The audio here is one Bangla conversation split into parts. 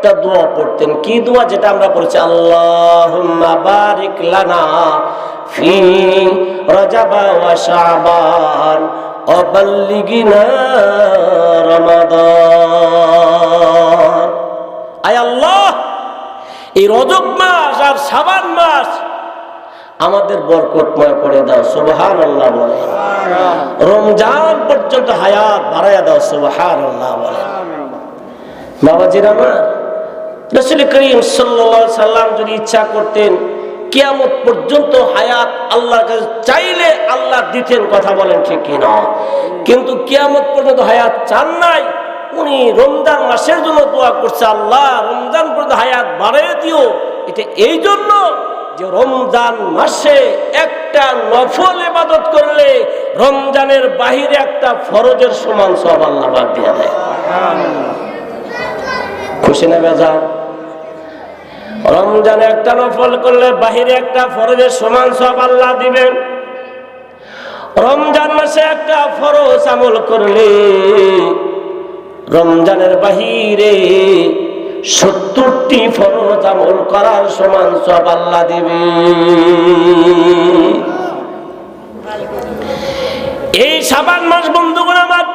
একটা দোয়া পড়তেন। কি দোয়া? যেটা আমরা পড়ছি, আল্লাহুম্মা বারিক লানা ফি রজব ওয়া শাবান ওয়া বাল্লিগনা রমাদান। আয় আল্লাহ, এই রজব মাস আর শাবান মাস আমাদের বরকতময় করে দাও, সুবহানাল্লাহ বলে। রমজান পর্যন্ত হায়াত বাড়ায়া দাও, সুবহানাল্লাহ বলে। বাবাজিরা আমার, রাসূল করিম সাল্লাল্লাহু আলাইহি সাল্লাম যদি ইচ্ছা করতেন কিয়ামত পর্যন্ত হায়াত আল্লাহর কাছে চাইলে আল্লাহ দিতেন, কথা বলেন ঠিক কিনা? কিন্তু কিয়ামত পর্যন্ত হায়াত চান নাই, উনি রমজান মাসের জন্য দোয়া করছে, আল্লাহ রমজান পর্যন্ত হায়াত বাড়িয়ে দিও। এটা এই জন্য যে রমজান মাসে একটা নফল ইবাদত করলে রমজানের বাহিরে একটা ফরজের সমান সওয়াব আল্লাহ পাক দিয়ে দেয়। খুশি না বেজার? রমজানে একটা নফল করলে বাহিরে একটা ফরজের সমান সওয়াব আল্লাহ দিবেন। রমজান মাসে একটা ফরজ আমল করলে রমজানের বাহিরে 70টি ফরজ আমল করার সমান সওয়াব আল্লাহ দিবে। এই শাবান মাস বন্ধুগণ আমার,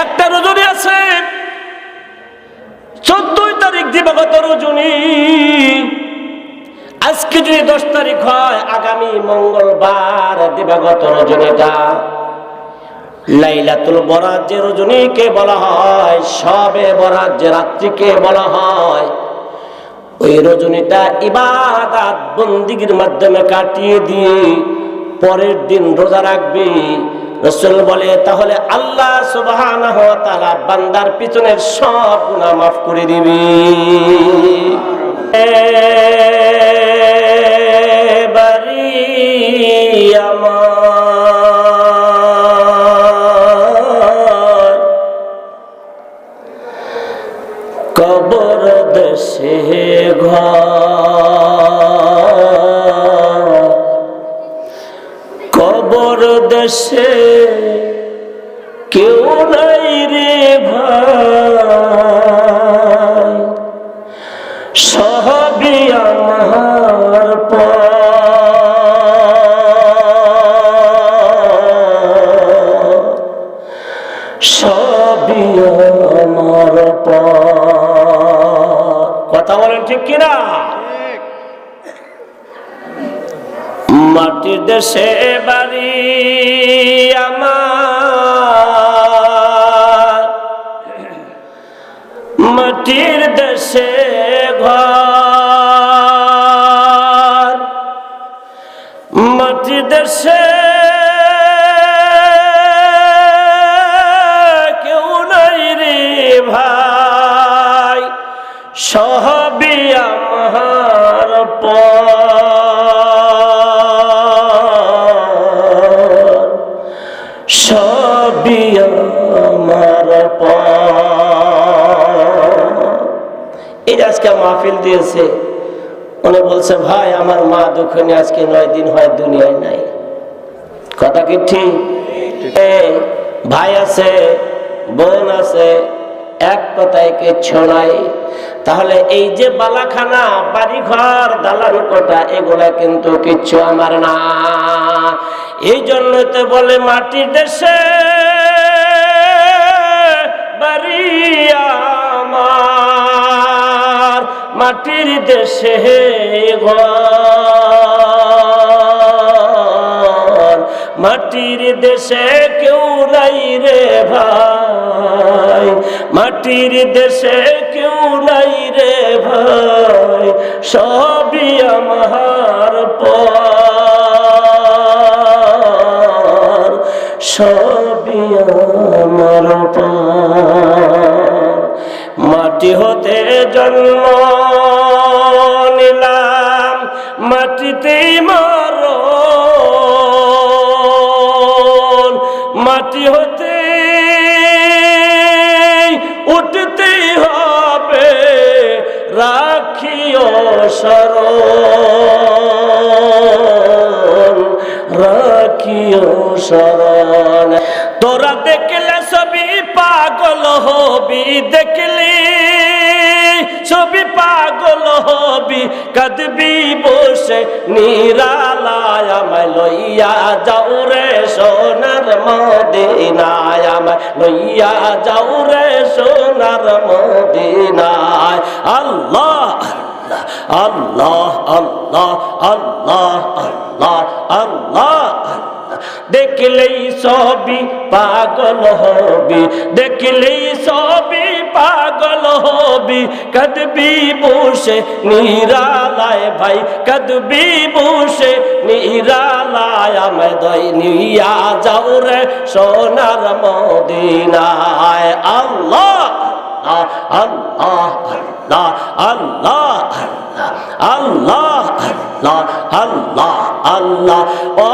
একটা রজনী আছে, 14 তারিখ দিবাগত রজনী। আজকে যদি 10 তারিখ হয়, আগামী মঙ্গলবার দিবাগত রজনীটা লাইলাতুল বরাত যে রজনীকে বলা হয়, শবে বরাত যে রাত্রিকে বলা হয়, ওই রজনীটা ইবাদত বন্দিগির মাধ্যমে কাটিয়ে দিয়ে পরের দিন রোজা রাখবে। রাসূল বলে, তাহলে আল্লাহ সুবহানাহু ওয়া তাআলা বান্দার পিছনের সব গুনাহ মাফ করে দিবে। বাড়ি আমার কবর দেশে ঘর, কবর দেশে কেউ নাই রে ভাই, সবই আমার সবই আমার কথা বলেন ঠিক কিনা? মাটির দেশে বাড়ি আমার, মাটির দেশে ঘর, মাটির দেশে কেউ নাই রে ভাই, সবই আমার সবই আমার এই আজকে মাহফিল দিয়েছে, উনি বলছে, ভাই আমার মা দুঃখিনী, আজকে 9 দিন হয় দুনিয়ায় নাই। কথা কি ঠিক? ভাই আছে, বোন আছে, এক কথায় কিচ্ছু নাই। তাহলে এই যে বালাখানা, বাড়িঘর, দালান কোঠা, এগুলা কিন্তু কিচ্ছু আমার না। এই জন্য তো বলে মাটির দেশে বাড়ি আমার, মাটির দেশে ঘর, মাটির দেশে কেউ নাই রে ভাই, মাটির দেশে কেউ নাই রে ভাই, সবই আমার সবই আমার মাটি হতে জন্ম নিলাম, মাটিতেই মরণ, মাটি হতে উঠতেই হবে, রাখিও শরণ, রাখিও শরণ। তোরা দেখলে সবই পাগল হবি, দেখলি পাগল হবি কাঁদবি বসে নিরালায় আমায় লইয়া যাও রে সোনার মদিনায় আমায় লইয়া যাও রে সোনার মদিনায় আল্লাহ আল্লাহ আল্লাহ আল্লাহ আল্লাহ আল্লাহ দেখলেই সবই পাগল হবি দেখলেই সবই পাগল হবি কাঁদবি বসে নিরালায় ভাই কাঁদবি বসে নিরালায় আমায় দই নিয়া যাও রে সোনার মদিনায় আল্লাহ আল্লাহ আল্লাহ আল্লাহ আল্লাহ আল্লাহ আল্লাহ আল্লাহ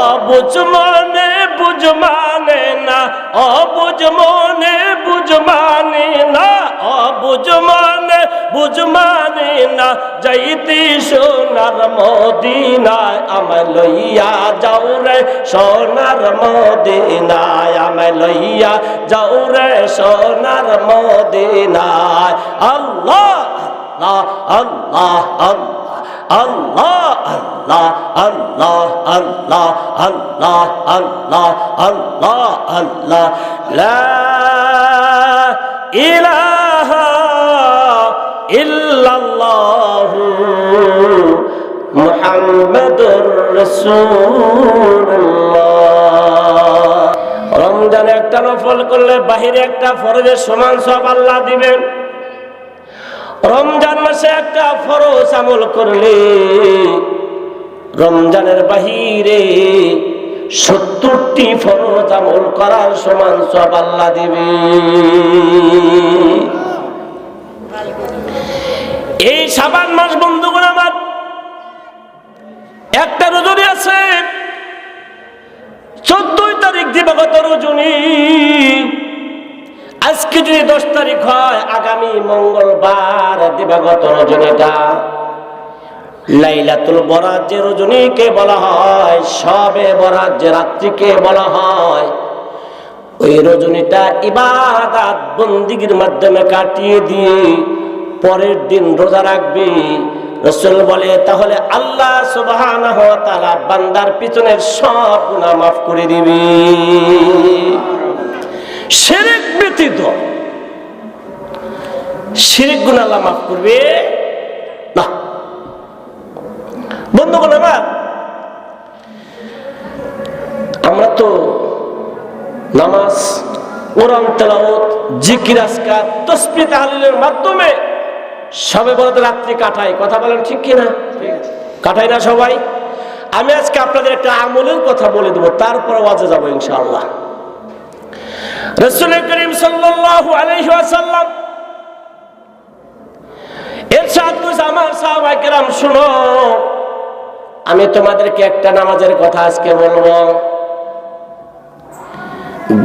অবুঝ মানে না অবুঝ মনে বুঝ মানে না অবুঝ মানে বুঝ মানে না যাইতি সোনার মদিনায় আমায় লইয়া যাও রে সোনার মদিনায় আমায় লইয়া যাও রে সোনার মদিনায় আল্লাহ আল্লাহ আল্লাহ আল্লাহ আল্লাহ আল্লাহ আল্লাহ আল্লাহ আল্লাহ আল্লাহ লা ইলাহা ইল্লাল্লাহু মুহাম্মাদুর রাসূলুল্লাহ। রমজানে একটা নফল করলে বাহিরে একটা ফরজের সমান সওয়াব আল্লাহ দিবেন। রমজান মাসে একটা ফরজ আমল করলে রমজানের বাহিরে 70টি ফরজ আমল করার সমান সওয়াব আল্লাহ দিবে। এই শাবান মাস বন্ধুগণ আমার একটা রজনী আছে, 14 তারিখ দিবাগত রজনী। আজকে যদি 10 তারিখ হয়, আগামী মঙ্গলবার দিবাগত রজনীটা লাইলাতুল বরাত যে রজনীকে বলা হয়, শবে বরাত যে রাত্রিকে বলা হয়, ওই রজনীটা ইবাদত বন্দিগির মাধ্যমে কাটিয়ে দিয়ে পরের দিন রোজা রাখবি। রাসূল বলে তাহলে আল্লাহ সুবহানাহু ওয়া তাআলা বান্দার পিছনের সব গুনাহ মাফ করে দিবে, শিরক ব্যতীত। শিরক গুনাহ আল্লাহ মাফ করবে না। বন্ধুগণ আমার, আমরা তো নামাজ, কোরআন তেলাওয়াত, জিকির, আজকার, তাসবিহ, তাহলিলের মাধ্যমে সবে বরাত রাত্রি কাটাই। কথা বলেন ঠিক কিনা? কাটাই না সবাই? আমি আজকে আপনাদের একটা আমলের কথা বলে দেবো, তারপর ওয়াজে যাবো ইনশাআল্লাহ। রাসূল করিম সাল্লাল্লাহু আলাইহি ওয়াসাল্লাম ইরশাদ করেছেন, আমার সাহাবায়ে কেরাম শুনো, আমি তোমাদেরকে একটা নামাজের কথা আজকে বলবো।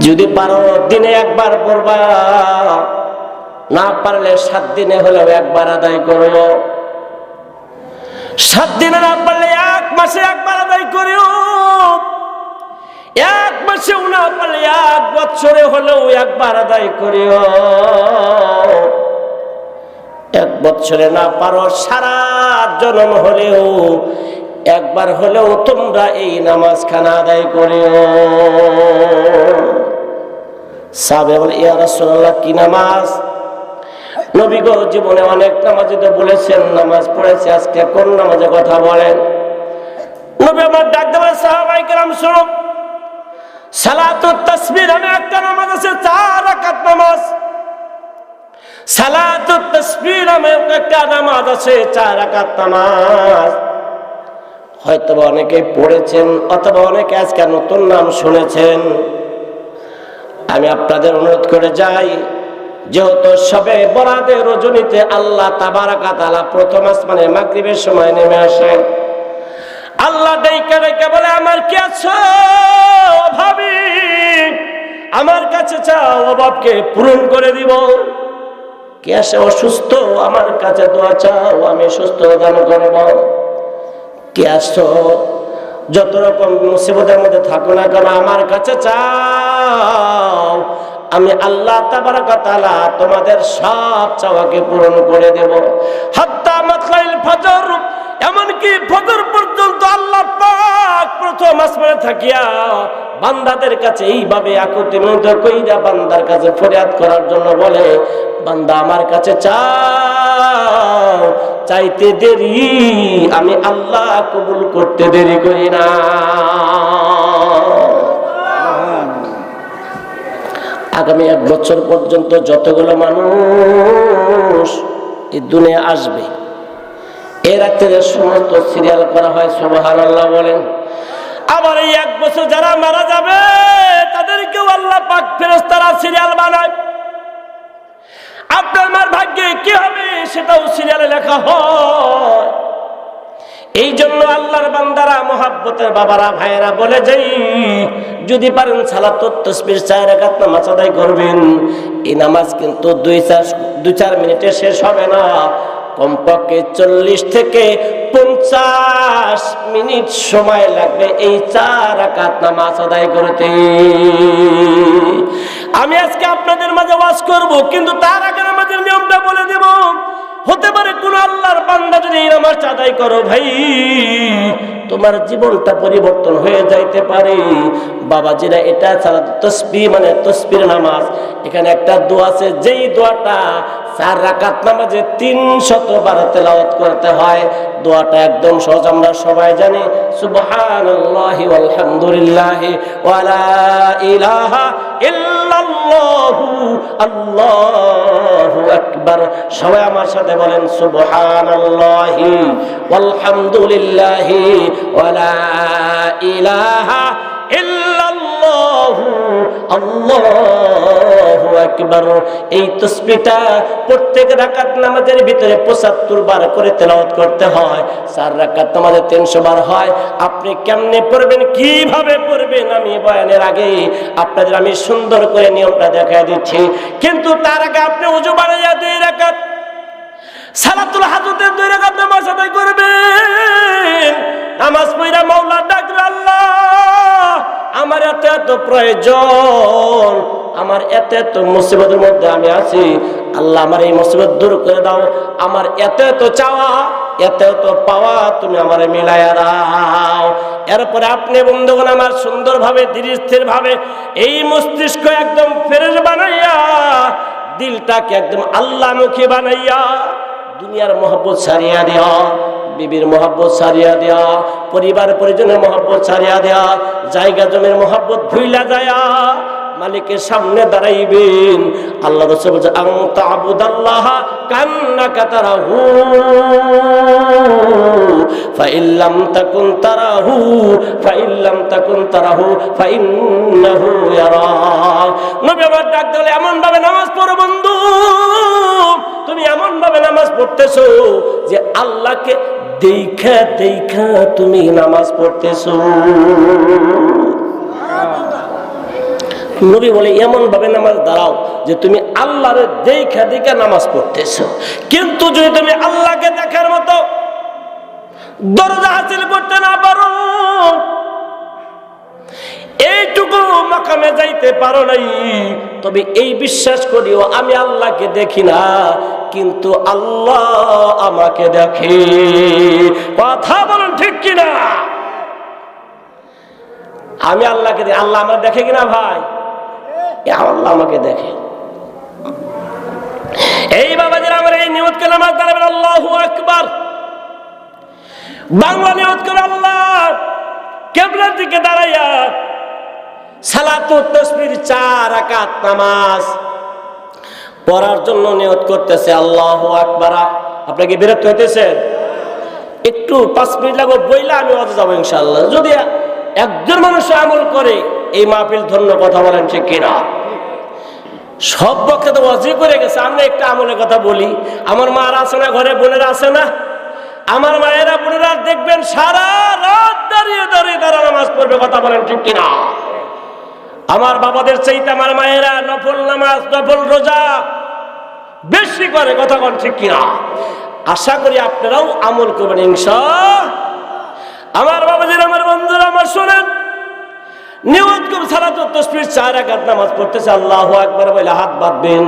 যদি পারো দিনে একবার পড়বা, না পারলে 7 দিনে হলেও একবার আদায় করো। 7 দিনে না পারলে 1 মাসে একবার আদায় করিও। 1 মাসেও না পারলে 1 বছরে হলেও একবার আদায় করিও। 1 বছরে না পারো, সারা জন্ম হলেও একবার হলেও তোমরা এই নামাজ খানা আদায় করিও। সাহাবা বলে, ইয়া রাসূলুল্লাহ, কি নামাজ? নবী গো, জীবনে অনেক নামাজ তো বলেছেন, নামাজ পড়েছে, আজকে কোন নামাজের কথা বলেন? নবী আমার ডাক দেওয়া সাহাবায়ে কেরাম শুনো, সালাতুত তাসবিহ নামে একটা নামাজ আছে, 4 রাকাত নামাজ। সালাতুত তাসবিহ নামে একটা নামাজ আছে, 4 রাকাত নামাজ। হয়তো অনেকে পড়েছেন, অথবা অনেকে আজকে নতুন নাম শুনেছেন। আমি আপনাদের অনুরোধ করে যাই, যেহেতু সবে বরাতের রজনীতে আল্লাহ তাবারাকা তাআলা প্রথম আসমানে মাগরিবের সময় নেমে আসেন। আল্লাহ ডাইকা ডাইকা বলে, আমার কি আছে অভাবী? আমার কাছে চাও, অভাবকে পূরণ করে দিব। কে আছে অসুস্থ? আমার কাছে দোয়া চাও, আমি সুস্থ দান করব। কে আছো যত রকম মুসিবতের মধ্যে থাকো না কেন, আমার কাছে চাও, আমি আল্লাহ তাবারাক ওয়া তাআলা তোমাদের সব চাওয়াকে পূরণ করে দেব। হাত্তা মাতলাইল ফজর, এমনকি ফজর পর্যন্ত আল্লাহ পাক প্রথম আসমানে থাকিয়া বান্দাদের কাছে এইভাবে আকুতি মিনতি কইরা বান্দার কাছে ফরিয়াদ করার জন্য বলে, বান্দা আমার কাছে চাও, চাইতে দেরি আমি আল্লাহ কবুল করতে দেরি করি না। আগামী 1 বছর পর্যন্ত যতগুলো মানুষ এই দুনিয়া আসবে, এর রাত্রে সমস্ত সিরিয়াল করা হয়, সুবহানাল্লাহ বলেন। আবার এই 1 বছর যারা মারা যাবে তাদেরকেও আল্লাহ পাক ফেরেশতারা সিরিয়াল বানায়। আপনার মার ভাগ্যে কি হবে সেটাও সিরিয়ালে লেখা হয়। এই জন্য আল্লাহর বান্দারা, মুহাব্বতের বাবারা, ভাইয়েরা বলে যাই, যদি পারেন সালাতুত তাসবিহ 4 রাকাত নামাজ আদায় করবেন। এই নামাজ কিন্তু 2-4 মিনিটে শেষ হবে না, কমপক্ষে 40 থেকে 50 মিনিট সময় লাগবে এই 4 রাকাত নামাজ আদায় করতে। আমি আজকে আপনাদের মাঝে ওয়াজ করব, কিন্তু তার আগে আমাদের নিয়মটা বলে দেব। হতে পারে কোন আল্লাহর বান্দা যদি এই নামাজ আদায় করো ভাই, তোমার জীবনটা পরিবর্তন হয়ে যাইতে পারে। বাবাজিরা, এটা সালাতুত তাসবিহ মানে তাসবির নামাজ। এখানে একটা দোয়া আছে, যেই দোয়াটা 4 রাকাত নামাজে 300 বার তেলাওয়াত করতে হয়। দোয়াটা একদম সহজ, আমরা সবাই জানি, সুবহানাল্লাহি ওয়াল হামদুলিল্লাহি ওয়া লা ইলাহা ইল্লাল্লাহু আল্লাহু আকবার। সবাই আমার সাথে বলেন, সুবহানাল্লাহি ওয়াল হামদুলিল্লাহি ওয়া লা ইলাহা ইল্লাল্লাহু আল্লাহু আকবার। এই তাসবিহটা প্রত্যেক রাকাত নামাজের ভিতরে 75 বার করে তেলাওয়াত করতে হয়। 4 রাকাত নামাজে 300 বার হয়। আপনি কেমনে পড়বেন, কিভাবে পড়বেন, আমি বয়ানের আগে আপনাদের আমি সুন্দর করে নিয়মটা দেখায় দিচ্ছি। কিন্তু তার আগে আপনি ওযু বানাইয়া 2 রাকাত সালাতুল হাজতের 2 রাকাত নামাজ আদায় করবেন। নামাজ পড়া মাওলা ডাকবে, আল্লাহ আমার এত এত প্রয়োজন, আমার এত এত মুসিবতের মধ্যে আমি আছি, আল্লাহ আমার এই মুসিবত দূর করে দাও। আমার এত এত চাওয়া, এত এত পাওয়া তুমি আমার মিলাইয়া দাও। এরপরে আপনি বন্ধুগণ আমার সুন্দরভাবে ধীর স্থির ভাবে এই মস্তিষ্ক একদম ফ্রেশ বানাইয়া, দিলটাকে একদম আল্লাহমুখী বানাইয়া, দুনিয়ার মহব্বত ছাড়িয়া দেয়া, বিবির মহব্বত ছাড়িয়া দেয়া, পরিবার পরিজনের মহব্বত ছাড়িয়া দেয়া, জায়গা জমির মহব্বত ভুইলা যায়া মালিকের সামনে দাঁড়াইবেন। আল্লাহ রাসূল বলেন, আনতা আবুদাল্লাহ কান্নাকা তারাহু ফাইল্লাম তাকুন তারাহু ফাইল্লাম তাকুন তারাহু ফাইন্নাহু ইয়ারা। নবী আমার ডাক দিলে এমন ভাবে নামাজ পড়ো বন্ধু, তুমি এমন ভাবে নামাজ পড়তেছো যে আল্লাহকে দেখা দেখা তুমি নামাজ পড়তেছো। নবী বলে এমন ভাবে নামাজ দাঁড়াও যে তুমি আল্লাহর দেখা দেখা নামাজ পড়তেছো। কিন্তু যদি তুমি আল্লাহকে দেখার মতো দরজা হাসিল করতে না পারো, এইটুকু মাকামে যাইতে পারো নাই, তবে এই বিশ্বাস করিও আমি আল্লাহকে দেখি না, কিন্তু আল্লাহ আমাকে দেখে। কথা বলেন ঠিক কিনা? আমি আল্লাহকে দেখি, আল্লাহ আমার দেখে কিনা ভাই? আল্লাহ আমাকে দেখে। এই বাবাজিরা আমার এই নিয়ত করে নামাজ দাঁড়াবেন, আল্লাহু আকবার। বাংলা নিয়ত করে আল্লাহ কিবলার দিকে দাঁড়াইয়া সালাতুত তাসবিহ 4 রাকাত নামাজ পড়ার জন্য নিয়ত করতেছে, আল্লাহু আকবার। আপনাকে বিরক্ত হইতেছেন? একটু 5 মিনিট লাগবে, বইলা আমি ওয়াজে যাব ইনশাআল্লাহ। যদি একজন মানুষ আমল করে এই মাহফিল ধন্য। কথা বলেন ঠিক কিনা? সব পক্ষে তো ওয়াজি করে গেছে, আমরা একটা আমলের কথা বলি। আমার মা আছে না ঘরে, বোনেরা আছে না? আমার মায়েরা বোনেরা দেখবেন সারা রাত দাঁড়িয়ে দাঁড়িয়ে তারা নামাজ পড়বে। কথা বলেন ঠিক কিনা? আমার বাবাদের চাইতে আমার মায়েরা নফল নামাজ, নফল রোজা বেশি করে। কথা বলেন ঠিক কিনা? আশা করি আপনারাও আমল করবেন ইনশাআল্লাহ। আমার বাবাজির, আমার বন্ধুরা আমার শোনেন, নিয়ত করে সালাতুত তাসবিহ 4 রাকাত নামাজ পড়তেছে, আল্লাহু আকবার বলে হাত বাঁধবেন,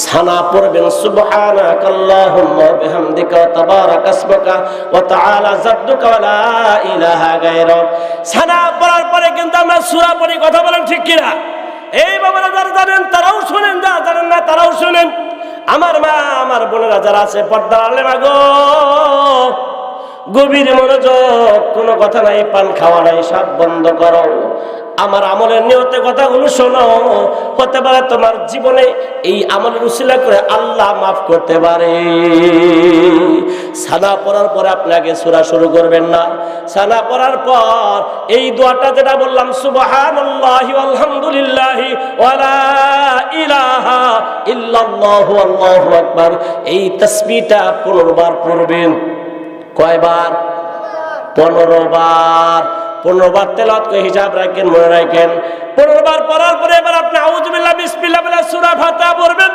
সানা পড়বেন সুবহানাকাল্লাহুম্মা ওয়া বিহামদিকা ওয়া তাবারাকা ইসমুকা ওয়া তাআলা জাদ্দুকা ওয়া লা ইলাহা গায়রুক। সানা পড়ার পরে কিন্তু আমরা সূরা পড়ি, কথা বলেন ঠিক কিনা? এই বাবারা যারা জানেন তারাও শুনেন, যারা জানেন না তারাও শুনেন। আমার মা আমার বোনেরা যারা আছে পর্দার আলেমা গো, গভীর মনোযোগ, কোনো কথা নাই, পান খাওয়া নাই, সব বন্ধ করো। আমার আমলের নিয়তে কথাগুলো শোনো, হতে পারে তোমার জীবনে এই আমলের উসিলা করে আল্লাহ মাফ করতে পারে। সানা পড়ার পরে আপনি আগে সূরা শুরু করবেন না, সানা পড়ার পর এই দোয়াটা যেটা বললাম, সুবহানাল্লাহি ওয়ালহামদুলিল্লাহি ওয়া লা ইলাহা ইল্লাল্লাহু আল্লাহু আকবার, এই তাসবিহটা 15 বার পড়বেন। কয়বার? 15 বার। 15 বার তেলাওয়াত করে হিসাব রাখেন, মনে রাখেন। 15 বার পড়ার পরে এবার আপনি আউযু বিল্লাহ বিসমিল্লাহ বলে সূরা ফাতিহা পড়বেন।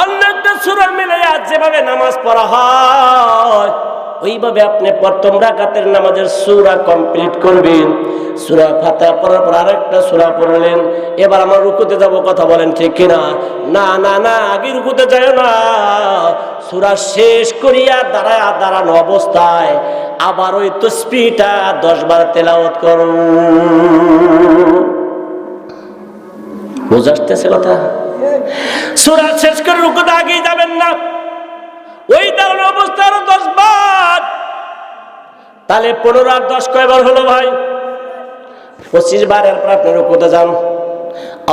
অন্য একটা সূরা মিলাইয়া যেভাবে নামাজ পড়া হয় ওইভাবে আপনি প্রথম রাকাতের নামাজের সূরা কমপ্লিট করবেন। সূরা ফাতিহা পড়ার পর আরেকটা সূরা পড়লেন, এবার আমার রুকুতে যাব, কথা বলেন ঠিক কিনা? না না না, আগে রুকুতে যাও না, সূরা শেষ করিয়া দাঁড়ানো অবস্থায় আবার ওই তাসবিহটা 10 বার তেলাওয়াত করুন। বুঝাতেছে কথা? সূরা শেষ করে রুকুতে আগেই যাবেন না, ওই দাঁড়ানো অবস্থায় আরো 10 বার। তাহলে 15 আর 10 কয়বার হলো ভাই? 25 বার। এরপর আপনি রুকুতে যান,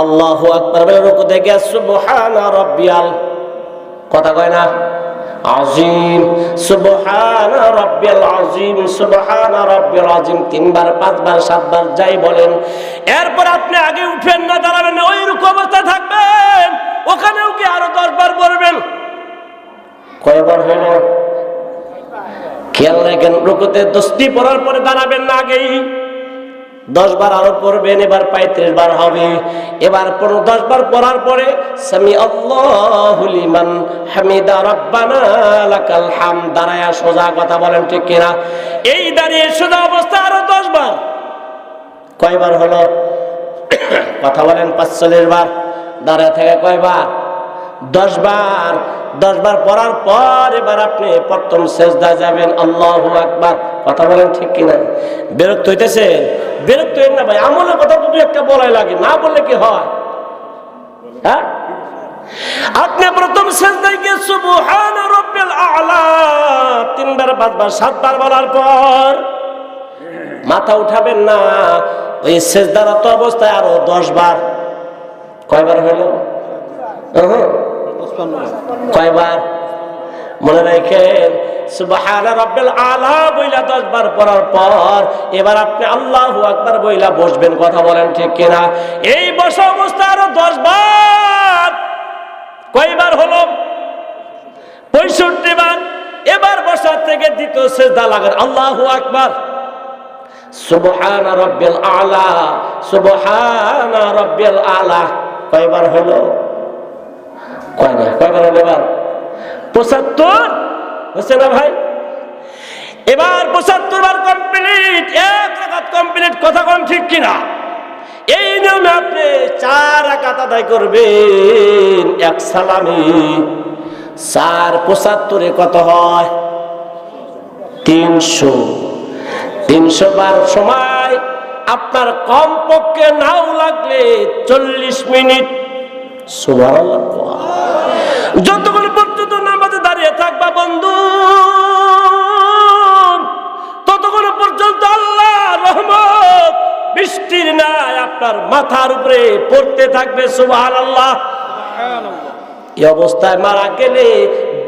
আল্লাহু আকবার বলে রুকুতে গিয়ে সুবহানা রাব্বিয়াল, কথা কয় না, আজিম, সুবহানা রাব্বিয়াল আজিম, সুবহানা রাব্বিয়াল আজিম 3 বার 5 বার 7 বার যাই বলেন। এরপর আপনি আগে উঠবেন না, দাঁড়াবেন না, ওই রুকু অবস্থায় থাকবেন, ওখানেও কি আরো 10 বার পড়বেন। কয়বার হলো? খেয়াল রাখেন, রুকুতে তাসবিহ পড়ার পরে দাঁড়াবেন না, আগেই 10 বার আরো পড়বেন, এবার 35 বার হবে। এবার 10 বার পড়ার পরে সামি আল্লাহু লিমান হামিদা রাব্বানা লাকাল হামদ, দাঁড়ায়া সোজা, কথা বলেন ঠিক কিনা? এই দাঁড়িয়ে সোজা অবস্থা আরো 10 বার। কয়বার হলো? কথা বলেন 45 বার। দাঁড়ায় থেকে কয়বার? 10 বার। 10 বার পড়ার পর এবার আপনি প্রথম সিজদায় যাবেন, আল্লাহু আকবার, কথা বলেন ঠিক কিনা? বিরক্ত হইতেছেন? বিরক্ত হইেন না ভাই, আমলের কথা তো একটা বলাই লাগে, না বললে কি হয়? হ্যাঁ, আপনি প্রথম সিজদায় গিয়ে সুবহানা রাব্বিল আ'লা 3 বার 5 বার 7 বার বলার পর মাথা উঠাবেন না, ওই সিজদারত অবস্থায় আরো 10 বার। কয়বার হলো? কয়বার? মনে রাখেন, সুবহানা রাব্বিল আ'লা বইলা 10 বার পড়ার পর এবার আপনি আল্লাহু আকবার বইলা বসবেন, কথা বলেন ঠিক কিনা? এই বসা অবস্থা আরো 10 বার। কয়বার হলো? 65 বার। এবার বসা থেকে দ্বিতীয় সিজদা লাগান, আল্লাহু আকবার, সুবহানা রাব্বিল আ'লা, সুবহানা রাব্বিল আ'লা। কয়বার হলো? কয়বার হলো? এবার 75 হচ্ছে না ভাই? এবার 75 বার কমপ্লিট, 1 রাকাত কমপ্লিট, কথা কোন ঠিক কিনা? এই নিয়মে আপনি 4 রাকাত আদায় করবেন এক সালামে। 4 75 কত হয়? 300। 300 বার সময় আপনার কমপক্ষে নাও লাগলে 40 মিনিট। সুবহানাল্লাহ। যতক্ষণ পর্যন্ত নামাজে দাঁড়িয়ে থাকবা বন্ধু, ততক্ষণ পর্যন্ত আল্লাহ রহমত বৃষ্টির ন্যায় আপনার মাথার উপরে পড়তে থাকবে। সুবহানাল্লাহ। এই অবস্থায় মারা গেলে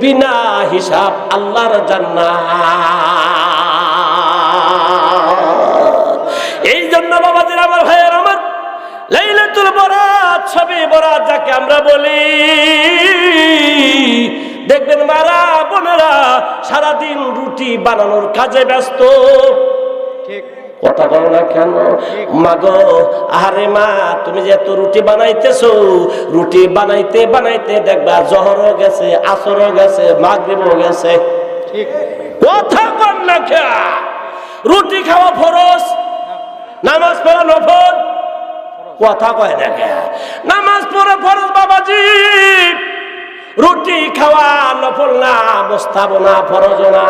বিনা হিসাব আল্লাহর জান্নাত। এই জন্য বাবাদের, আমার ভাইয়ের, আমার লাইলাতুল বরাত, শবে বরাত যাকে আমরা বলি, দেখবেন মারা বোনেরা সারাদিন রুটি বানানোর কাজে ব্যস্ত। ঠিক কথা বলো না কেন? মা গো, আরে মা, তুমি যে এত রুটি বানাইতেছো, রুটি বানাইতে বানাইতে দেখবা জহরও গেছে, আসরও গেছে, মাগরিবও গেছে। ঠিক কথা বল না, রুটি খাওয়া ফরজ, নামাজ পড়া নফল, কথা কয় না কে? নামাজ পড়া ফরজ বাবাজি। রুটি খাওয়া নফল না, মুস্তাহাব না, ফরজ না।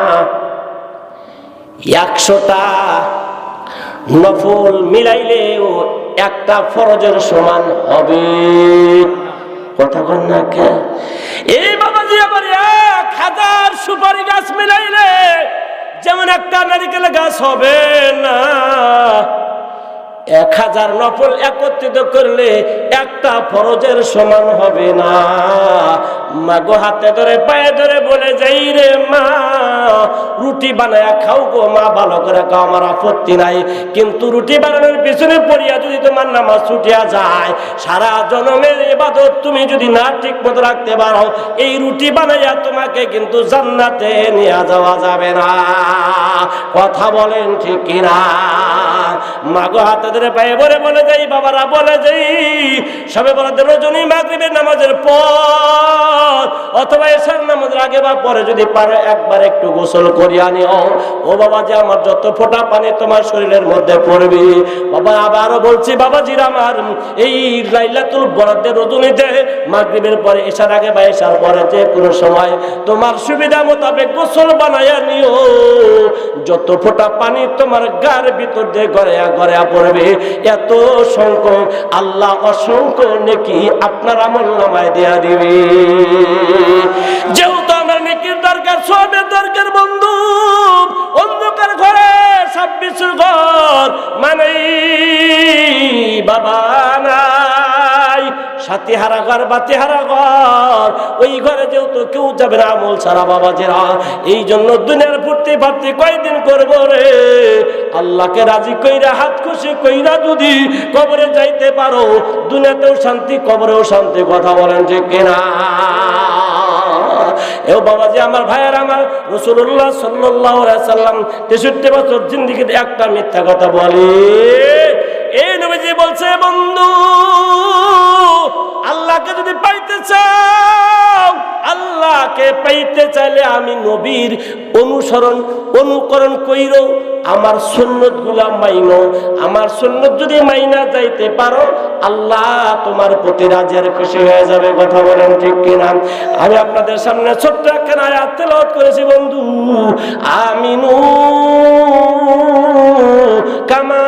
100টা নফল মিলাইলেও একটা ফরজের সমান হবে, কথা কন না কে? এই বাবাজি আবার 1000 সুপারি গাছ মিলাইলে যেমন একটা নারিকেল গাছ হবে না, 1000 নফল একত্রিত করলে একটা ফরজের সমান হবে না। মা গো হাতে ধরে পায়ে ধরে বলে যাই রে মা, রুটি বানায়া খাও গো মা, ভালো করে খাও, আমার আপত্তি নাই, কিন্তু রুটি বানানোর পিছনে পড়িয়া যদি তোমার নামাজ ছুটিয়া যায়, সারা জনমের ইবাদত তুমি যদি না ঠিক মতো রাখতে পারো, এই রুটি বানাইয়া তোমাকে কিন্তু জান্নাতে নিয়ে যাওয়া যাবে না। কথা বলেন ঠিক কিনা? মা গো হাতে ধরে পায়ে ভরে বলে যাই, বাবারা বলে যাই, সবে বরাতে রজনী মাগরিবের নামাজের পর অথবা এশার নামাজের আগে বা পরে যদি পারো একবার একটু গোসল করিয়া নিও। ও বাবা যে আমার যত ফোঁটা পানি তোমার শরীরের মধ্যে পড়বে, বাবা আবারও বলছি বাবাজির আমার, এই লাইলাতুল বরাতের রজনীতে মাগরিবের পরে এশার আগে বা এশার পরে যে কোনো সময় তোমার সুবিধা মোতাবেক গোসল বানাইয়া নিও। যত ফোঁটা পানি তোমার গার ভিতর দিয়ে গড়াইয়া গড়াইয়া পড়বে, এত সংখ্যক আল্লাহ অসংখ্য নেকি আপনার আমলনামায় দেয়া দিবে। যেহেতু আমার নেকির দরকার, সবের দরকার বন্ধু, অন্ধকার ঘরে 26 ঘর মানে বাবা নাই, সাথী হারা ঘর, বাতি হারা ঘর, ওই ঘরে যেহেতু কেউ যাবে না আমল ছাড়া বাবাজিরা। এই জন্য দুনিয়ার ফুর্তি ফার্তি কয়দিন করবো রে, আল্লাহকে রাজি কইরা হাত খুশি কইরা যদি কবরে যাইতে পারো, দুনিয়াতেও শান্তি কবরেও শান্তি, কথা বলেন ঠিক কিনা? এও বাবাজি আমার ভাইয়ের আমার, রাসূলুল্লাহ সাল্লাল্লাহু আলাইহি সাল্লাম 63 বছর জিন্দেগিতে একটা মিথ্যা কথা বলে। এই নবীজি বলছে বন্ধু, আল্লাহকে যদি পাইতে চাও, আল্লাহকে পাইতে চাইলে আমি নবীর অনুকরণ কইরো, আমার সুন্নত গুলা মাইনো। আমার সুন্নত যদি মাইনা যাইতে পারো, আল্লাহ তোমার প্রতি রাজি আর খুশি হয়ে যাবে, কথা বলেন ঠিক কিনা? আমি আপনাদের সামনে ছোট্ট একখানা আয়াত তেলাওয়াত করেছি বন্ধু, আমিনু কামা